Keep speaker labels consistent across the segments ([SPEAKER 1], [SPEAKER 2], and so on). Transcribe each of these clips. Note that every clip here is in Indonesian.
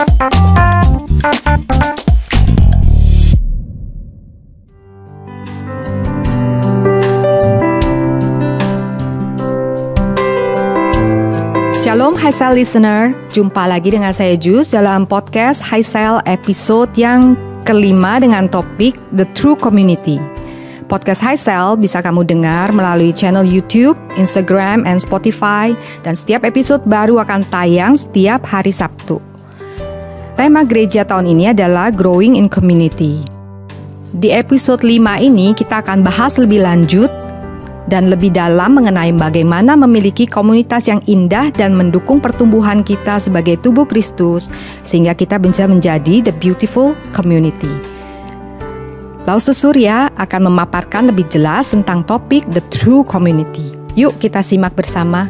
[SPEAKER 1] Shalom Highsell listener, jumpa lagi dengan saya Jus dalam podcast Highsell episode yang kelima dengan topik The True Community. Podcast Highsell bisa kamu dengar melalui channel YouTube, Instagram, and Spotify, dan setiap episode baru akan tayang setiap hari Sabtu. Tema gereja tahun ini adalah Growing in Community. Di episode 5 ini kita akan bahas lebih lanjut dan lebih dalam mengenai bagaimana memiliki komunitas yang indah dan mendukung pertumbuhan kita sebagai tubuh Kristus sehingga kita bisa menjadi the beautiful community. Lause Surya akan memaparkan lebih jelas tentang topik the true community. Yuk kita simak bersama.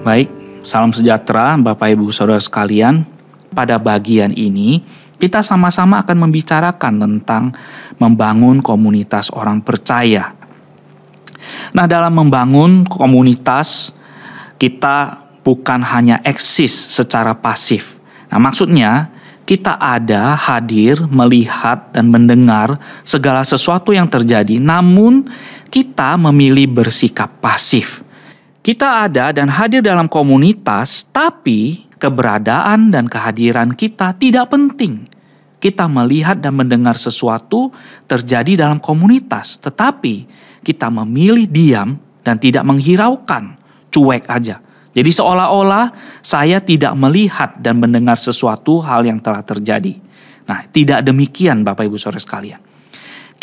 [SPEAKER 2] Baik, salam sejahtera Bapak Ibu Saudara sekalian. Pada bagian ini kita sama-sama akan membicarakan tentang membangun komunitas orang percaya. Nah, dalam membangun komunitas kita bukan hanya eksis secara pasif. Nah, maksudnya kita ada, hadir, melihat dan mendengar segala sesuatu yang terjadi, namun kita memilih bersikap pasif. Kita ada dan hadir dalam komunitas, tapi keberadaan dan kehadiran kita tidak penting. Kita melihat dan mendengar sesuatu terjadi dalam komunitas, tetapi kita memilih diam dan tidak menghiraukan, cuek aja. Jadi seolah-olah saya tidak melihat dan mendengar sesuatu hal yang telah terjadi. Nah, tidak demikian Bapak Ibu Saudara sekalian.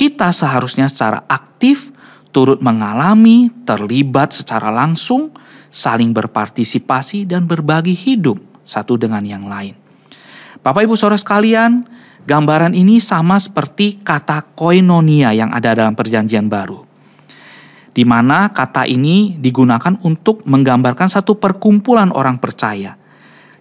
[SPEAKER 2] Kita seharusnya secara aktif turut mengalami, terlibat secara langsung, saling berpartisipasi dan berbagi hidup satu dengan yang lain. Bapak Ibu Saudara sekalian, gambaran ini sama seperti kata koinonia yang ada dalam Perjanjian Baru, di mana kata ini digunakan untuk menggambarkan satu perkumpulan orang percaya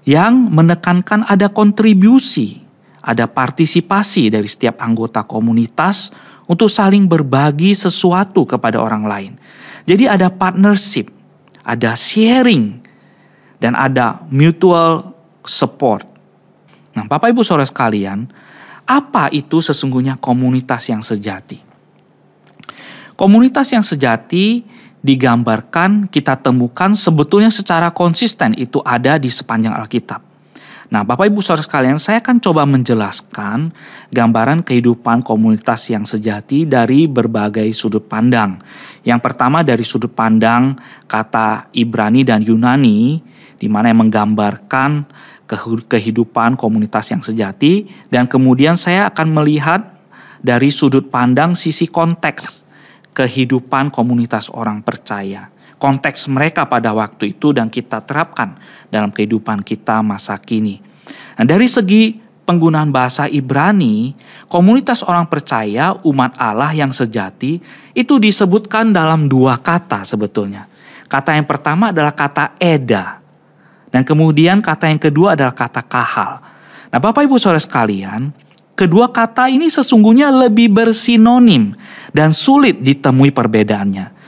[SPEAKER 2] yang menekankan ada kontribusi, ada partisipasi dari setiap anggota komunitas untuk saling berbagi sesuatu kepada orang lain. Jadi ada partnership, ada sharing, dan ada mutual support. Nah, Bapak Ibu Saudara sekalian, apa itu sesungguhnya komunitas yang sejati? Komunitas yang sejati digambarkan kita temukan sebetulnya secara konsisten itu ada di sepanjang Alkitab. Nah, Bapak Ibu Saudara sekalian, saya akan coba menjelaskan gambaran kehidupan komunitas yang sejati dari berbagai sudut pandang. Yang pertama dari sudut pandang kata Ibrani dan Yunani, di mana yang menggambarkan kehidupan komunitas yang sejati, dan kemudian saya akan melihat dari sudut pandang sisi konteks kehidupan komunitas orang percaya. Konteks mereka pada waktu itu dan kita terapkan dalam kehidupan kita masa kini. Nah, dari segi penggunaan bahasa Ibrani, komunitas orang percaya umat Allah yang sejati itu disebutkan dalam dua kata sebetulnya. Kata yang pertama adalah kata eda, dan kemudian kata yang kedua adalah kata kahal. Nah, Bapak Ibu Saudara sekalian, kedua kata ini sesungguhnya lebih bersinonim dan sulit ditemui perbedaannya.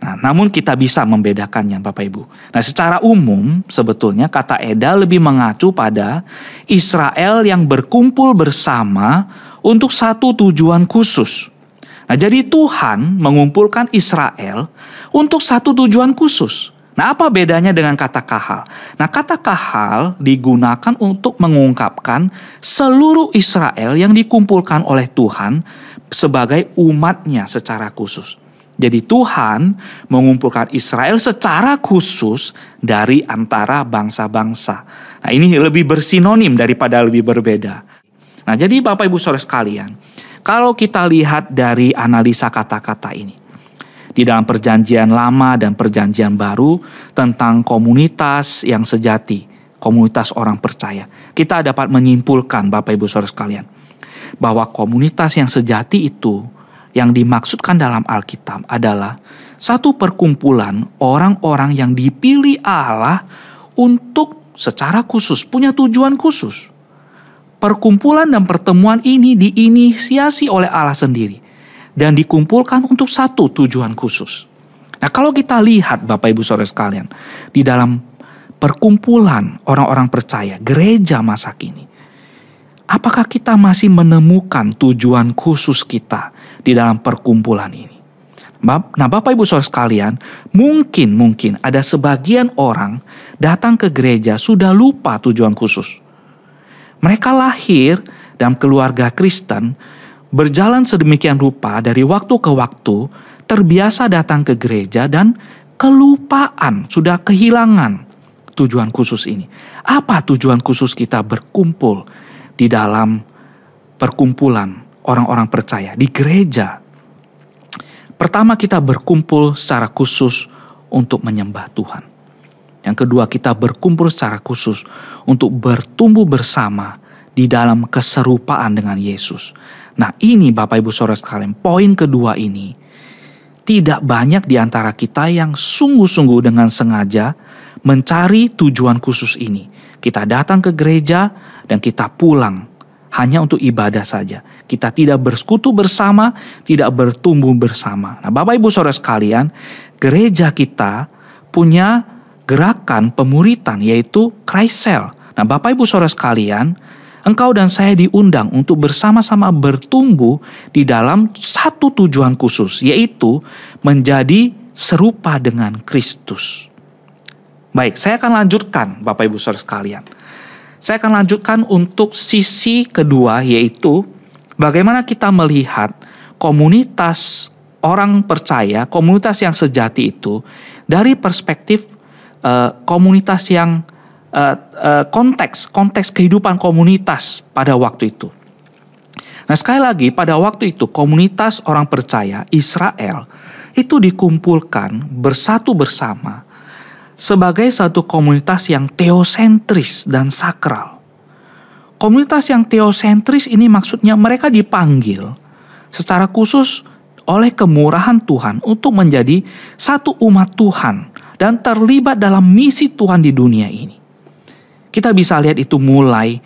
[SPEAKER 2] Nah, namun kita bisa membedakannya Bapak Ibu. Nah, secara umum sebetulnya kata eda lebih mengacu pada Israel yang berkumpul bersama untuk satu tujuan khusus. Nah, jadi Tuhan mengumpulkan Israel untuk satu tujuan khusus. Nah, apa bedanya dengan kata kahal? Nah, kata kahal digunakan untuk mengungkapkan seluruh Israel yang dikumpulkan oleh Tuhan sebagai umatnya secara khusus. Jadi Tuhan mengumpulkan Israel secara khusus dari antara bangsa-bangsa. Nah, ini lebih bersinonim daripada lebih berbeda. Nah, jadi Bapak Ibu Saudara sekalian, kalau kita lihat dari analisa kata-kata ini di dalam Perjanjian Lama dan Perjanjian Baru tentang komunitas yang sejati, komunitas orang percaya, kita dapat menyimpulkan Bapak Ibu Saudara sekalian bahwa komunitas yang sejati itu yang dimaksudkan dalam Alkitab adalah satu perkumpulan orang-orang yang dipilih Allah untuk secara khusus, punya tujuan khusus. perkumpulan dan pertemuan ini diinisiasi oleh Allah sendiri dan dikumpulkan untuk satu tujuan khusus. Nah, kalau kita lihat Bapak Ibu Saudara sekalian, di dalam perkumpulan orang-orang percaya, gereja masa kini, apakah kita masih menemukan tujuan khusus kita di dalam perkumpulan ini? Nah, Bapak Ibu Saudara sekalian, mungkin ada sebagian orang datang ke gereja sudah lupa tujuan khusus. Mereka lahir dalam keluarga Kristen, berjalan sedemikian rupa dari waktu ke waktu, terbiasa datang ke gereja dan kelupaan, sudah kehilangan tujuan khusus ini. Apa tujuan khusus kita berkumpul di dalam perkumpulan orang-orang percaya di gereja? Pertama, kita berkumpul secara khusus untuk menyembah Tuhan. Yang kedua, kita berkumpul secara khusus untuk bertumbuh bersama di dalam keserupaan dengan Yesus. Nah, ini Bapak Ibu Saudara sekalian, poin kedua ini. Tidak banyak di antara kita yang sungguh-sungguh dengan sengaja mencari tujuan khusus ini. Kita datang ke gereja dan kita pulang hanya untuk ibadah saja. Kita tidak bersekutu bersama, tidak bertumbuh bersama. Nah, Bapak Ibu Saudara sekalian, gereja kita punya gerakan pemuritan yaitu Christ-Cell. Nah, Bapak Ibu Saudara sekalian, engkau dan saya diundang untuk bersama-sama bertumbuh di dalam satu tujuan khusus, yaitu menjadi serupa dengan Kristus. Baik, saya akan lanjutkan Bapak Ibu Saudara sekalian. Saya akan lanjutkan untuk sisi kedua, yaitu bagaimana kita melihat komunitas orang percaya, komunitas yang sejati itu dari perspektif komunitas yang konteks kehidupan komunitas pada waktu itu. Nah, sekali lagi pada waktu itu komunitas orang percaya Israel itu dikumpulkan bersatu bersama sebagai satu komunitas yang teosentris dan sakral. Komunitas yang teosentris ini maksudnya mereka dipanggil secara khusus oleh kemurahan Tuhan untuk menjadi satu umat Tuhan dan terlibat dalam misi Tuhan di dunia ini. Kita bisa lihat itu mulai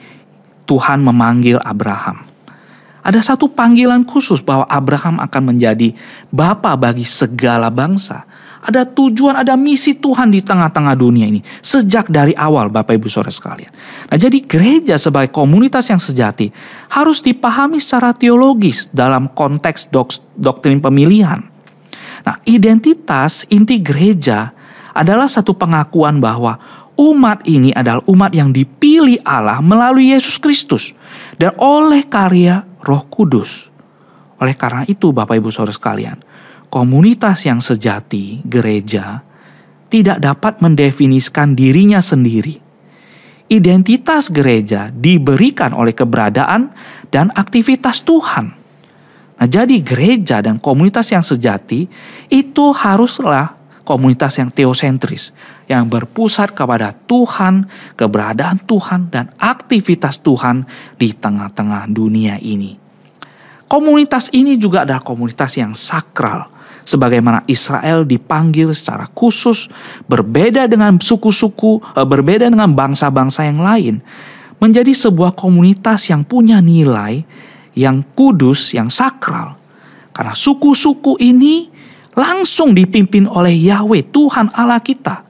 [SPEAKER 2] Tuhan memanggil Abraham. Ada satu panggilan khusus bahwa Abraham akan menjadi bapa bagi segala bangsa. Ada tujuan, ada misi Tuhan di tengah-tengah dunia ini. Sejak dari awal Bapak Ibu Saudara sekalian. Nah, jadi gereja sebagai komunitas yang sejati harus dipahami secara teologis dalam konteks doktrin pemilihan. Nah, identitas inti gereja adalah satu pengakuan bahwa umat ini adalah umat yang dipilih Allah melalui Yesus Kristus dan oleh karya Roh Kudus. Oleh karena itu Bapak Ibu Saudara sekalian, komunitas yang sejati, gereja, tidak dapat mendefinisikan dirinya sendiri. Identitas gereja diberikan oleh keberadaan dan aktivitas Tuhan. Nah, jadi gereja dan komunitas yang sejati itu haruslah komunitas yang teosentris, yang berpusat kepada Tuhan, keberadaan Tuhan, dan aktivitas Tuhan di tengah-tengah dunia ini. Komunitas ini juga adalah komunitas yang sakral, sebagaimana Israel dipanggil secara khusus, berbeda dengan suku-suku, berbeda dengan bangsa-bangsa yang lain, menjadi sebuah komunitas yang punya nilai, yang kudus, yang sakral. Karena suku-suku ini langsung dipimpin oleh Yahweh, Tuhan Allah kita.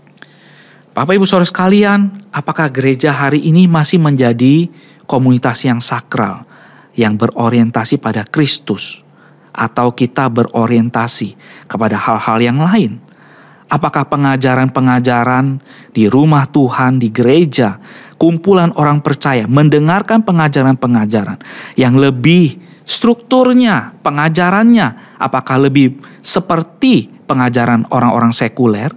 [SPEAKER 2] Bapak Ibu Saudara sekalian, apakah gereja hari ini masih menjadi komunitas yang sakral, yang berorientasi pada Kristus, atau kita berorientasi kepada hal-hal yang lain? Apakah pengajaran-pengajaran di rumah Tuhan, di gereja, kumpulan orang percaya mendengarkan pengajaran-pengajaran yang lebih strukturnya, pengajarannya, apakah lebih seperti pengajaran orang-orang sekuler,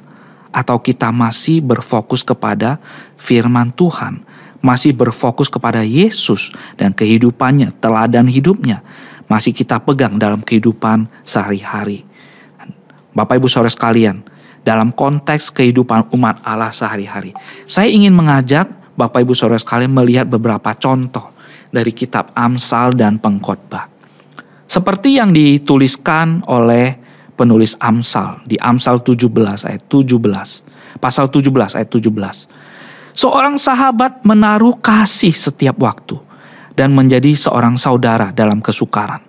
[SPEAKER 2] atau kita masih berfokus kepada firman Tuhan, masih berfokus kepada Yesus dan kehidupannya, teladan hidupnya, masih kita pegang dalam kehidupan sehari-hari. Bapak Ibu Saudara sekalian, dalam konteks kehidupan umat Allah sehari-hari, saya ingin mengajak Bapak Ibu Saudara sekalian melihat beberapa contoh dari kitab Amsal dan Pengkhotbah. Seperti yang dituliskan oleh penulis Amsal di Amsal 17 ayat 17. Pasal 17 ayat 17. Seorang sahabat menaruh kasih setiap waktu dan menjadi seorang saudara dalam kesukaran.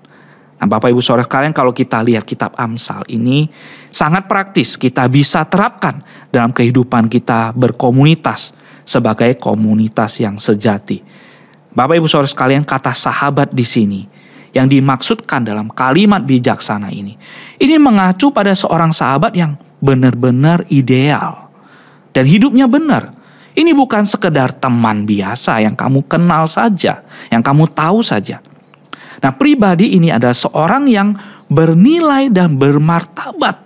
[SPEAKER 2] Nah, Bapak Ibu Saudara sekalian, kalau kita lihat kitab Amsal ini sangat praktis, kita bisa terapkan dalam kehidupan kita berkomunitas sebagai komunitas yang sejati. Bapak Ibu Saudara sekalian, kata sahabat di sini yang dimaksudkan dalam kalimat bijaksana ini mengacu pada seorang sahabat yang benar-benar ideal dan hidupnya benar. Ini bukan sekedar teman biasa yang kamu kenal saja, yang kamu tahu saja. Nah, pribadi ini adalah seorang yang bernilai dan bermartabat.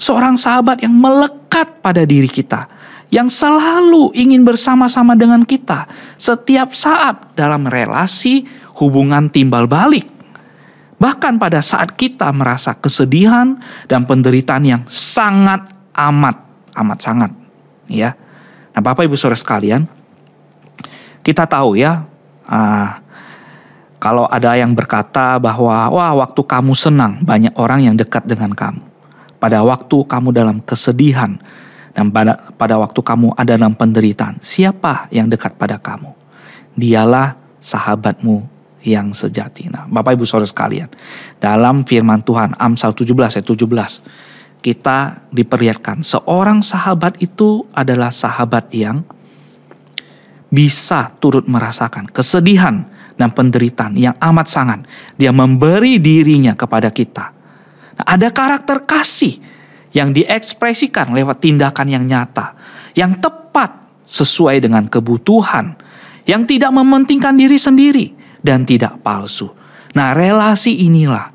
[SPEAKER 2] Seorang sahabat yang melekat pada diri kita, yang selalu ingin bersama-sama dengan kita setiap saat dalam relasi hubungan timbal balik. Bahkan pada saat kita merasa kesedihan dan penderitaan yang sangat amat sangat, ya. Nah, Bapak Ibu Saudara sekalian, kita tahu ya, kalau ada yang berkata bahwa waktu kamu senang banyak orang yang dekat dengan kamu. Pada waktu kamu dalam kesedihan dan pada waktu kamu ada dalam penderitaan, siapa yang dekat pada kamu? Dialah sahabatmu yang sejati. Nah, Bapak Ibu Saudara sekalian, dalam firman Tuhan Amsal 17 ayat 17, kita diperlihatkan seorang sahabat itu adalah sahabat yang bisa turut merasakan kesedihan dan penderitaan yang amat sangat. Dia memberi dirinya kepada kita. Nah, ada karakter kasih yang diekspresikan lewat tindakan yang nyata, yang tepat sesuai dengan kebutuhan, yang tidak mementingkan diri sendiri dan tidak palsu. Nah, relasi inilah,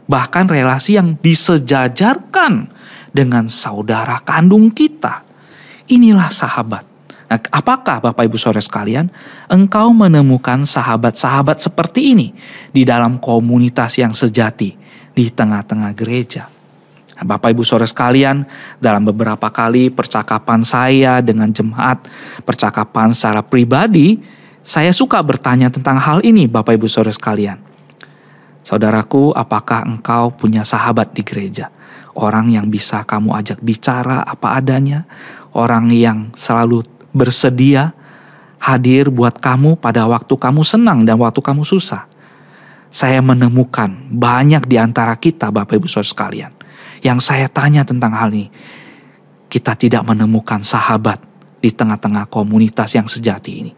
[SPEAKER 2] bahkan relasi yang disejajarkan dengan saudara kandung kita. Inilah sahabat. Nah, apakah Bapak Ibu Saudara sekalian, engkau menemukan sahabat-sahabat seperti ini di dalam komunitas yang sejati di tengah-tengah gereja? Nah, Bapak Ibu Saudara sekalian, dalam beberapa kali percakapan saya dengan jemaat, percakapan secara pribadi, saya suka bertanya tentang hal ini, Bapak Ibu Saudara sekalian. Saudaraku, apakah engkau punya sahabat di gereja? Orang yang bisa kamu ajak bicara apa adanya, orang yang selalu bersedia hadir buat kamu pada waktu kamu senang dan waktu kamu susah. Saya menemukan banyak di antara kita, Bapak Ibu Saudara sekalian, yang saya tanya tentang hal ini. Kita tidak menemukan sahabat di tengah-tengah komunitas yang sejati ini.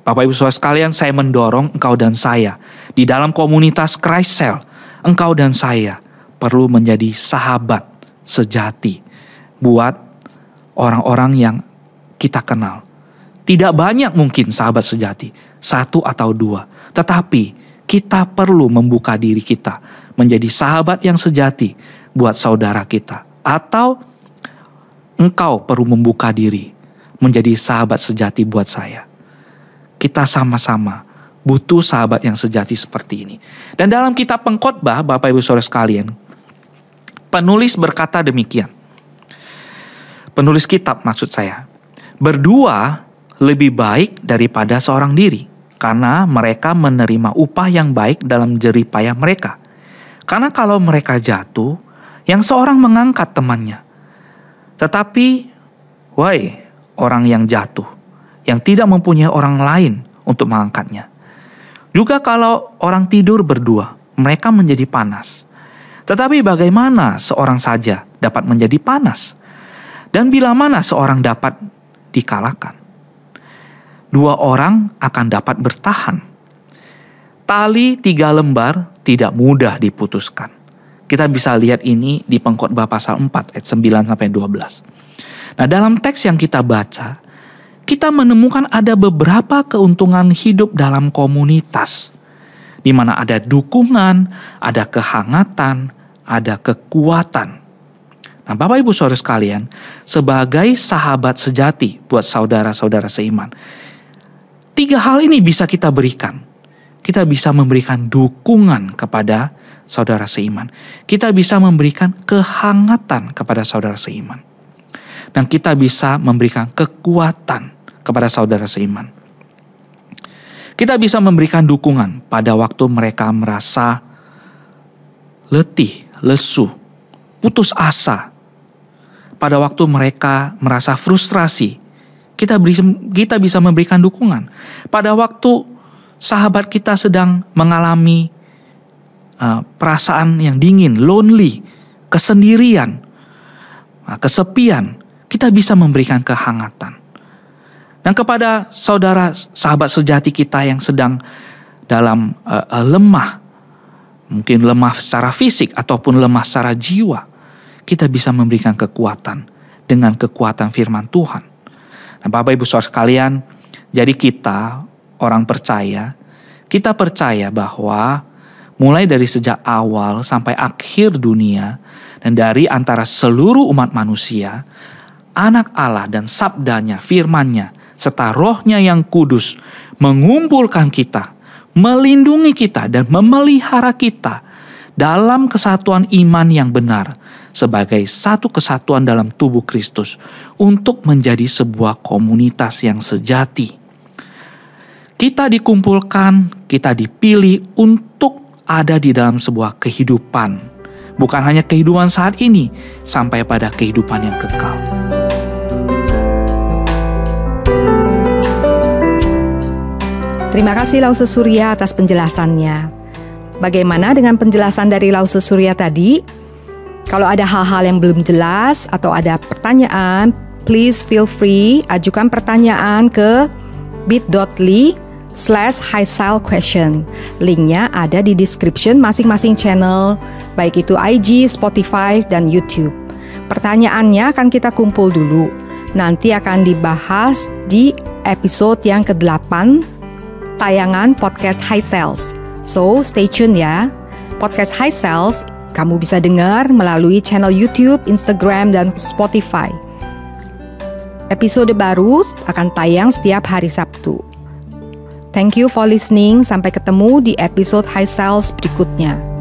[SPEAKER 2] Bapak Ibu Saudara sekalian, saya mendorong engkau dan saya di dalam komunitas Christ Cell, engkau dan saya perlu menjadi sahabat sejati buat orang-orang yang kita kenal. Tidak banyak mungkin sahabat sejati, 1 atau 2. Tetapi kita perlu membuka diri kita menjadi sahabat yang sejati buat saudara kita. Atau engkau perlu membuka diri menjadi sahabat sejati buat saya. Kita sama-sama butuh sahabat yang sejati seperti ini. Dan dalam kitab Pengkhotbah, Bapak Ibu Saudara sekalian, penulis berkata demikian. Penulis kitab maksud saya. Berdua lebih baik daripada seorang diri, karena mereka menerima upah yang baik dalam jerih payah mereka. Karena kalau mereka jatuh, yang seorang mengangkat temannya. Tetapi, orang yang jatuh, yang tidak mempunyai orang lain untuk mengangkatnya. Juga kalau orang tidur berdua, mereka menjadi panas. Tetapi bagaimana seorang saja dapat menjadi panas? Dan bila mana seorang dapat dikalahkan? 2 orang akan dapat bertahan. Tali 3 lembar tidak mudah diputuskan. Kita bisa lihat ini di Pengkhotbah pasal 4 ayat 9-12. Nah, dalam teks yang kita baca, kita menemukan ada beberapa keuntungan hidup dalam komunitas, di mana ada dukungan, ada kehangatan, ada kekuatan. Nah, Bapak Ibu Saudara sekalian, sebagai sahabat sejati buat saudara-saudara seiman, 3 hal ini bisa kita berikan. Kita bisa memberikan dukungan kepada saudara seiman. Kita bisa memberikan kehangatan kepada saudara seiman. Dan kita bisa memberikan kekuatan kepada saudara seiman. Kita bisa memberikan dukungan pada waktu mereka merasa letih, lesu, putus asa. Pada waktu mereka merasa frustrasi, kita bisa memberikan dukungan. Pada waktu sahabat kita sedang mengalami perasaan yang dingin, lonely, kesendirian, kesepian, kita bisa memberikan kehangatan. Dan kepada saudara sahabat sejati kita yang sedang dalam lemah, mungkin lemah secara fisik ataupun lemah secara jiwa, kita bisa memberikan kekuatan dengan kekuatan firman Tuhan. Nah, Bapak Ibu Saudara sekalian, jadi kita orang percaya, kita percaya bahwa mulai dari sejak awal sampai akhir dunia dan dari antara seluruh umat manusia, Anak Allah dan sabdanya, firman-Nya, serta Roh-Nya yang kudus mengumpulkan kita, melindungi kita dan memelihara kita dalam kesatuan iman yang benar sebagai satu kesatuan dalam tubuh Kristus untuk menjadi sebuah komunitas yang sejati. Kita dikumpulkan, kita dipilih untuk ada di dalam sebuah kehidupan, bukan hanya kehidupan saat ini, sampai pada kehidupan yang kekal.
[SPEAKER 1] Terima kasih Lause Surya atas penjelasannya. Bagaimana dengan penjelasan dari Lause Surya tadi? Kalau ada hal-hal yang belum jelas atau ada pertanyaan, please feel free ajukan pertanyaan ke bit.ly/HiSalQuestion. Linknya ada di description masing-masing channel, baik itu IG, Spotify, dan YouTube. Pertanyaannya akan kita kumpul dulu. Nanti akan dibahas di episode yang ke-8 tayangan podcast HiSales. So, stay tune ya. Podcast HiSales kamu bisa dengar melalui channel YouTube, Instagram, dan Spotify. Episode baru akan tayang setiap hari Sabtu. Thank you for listening. Sampai ketemu di episode HiSales berikutnya.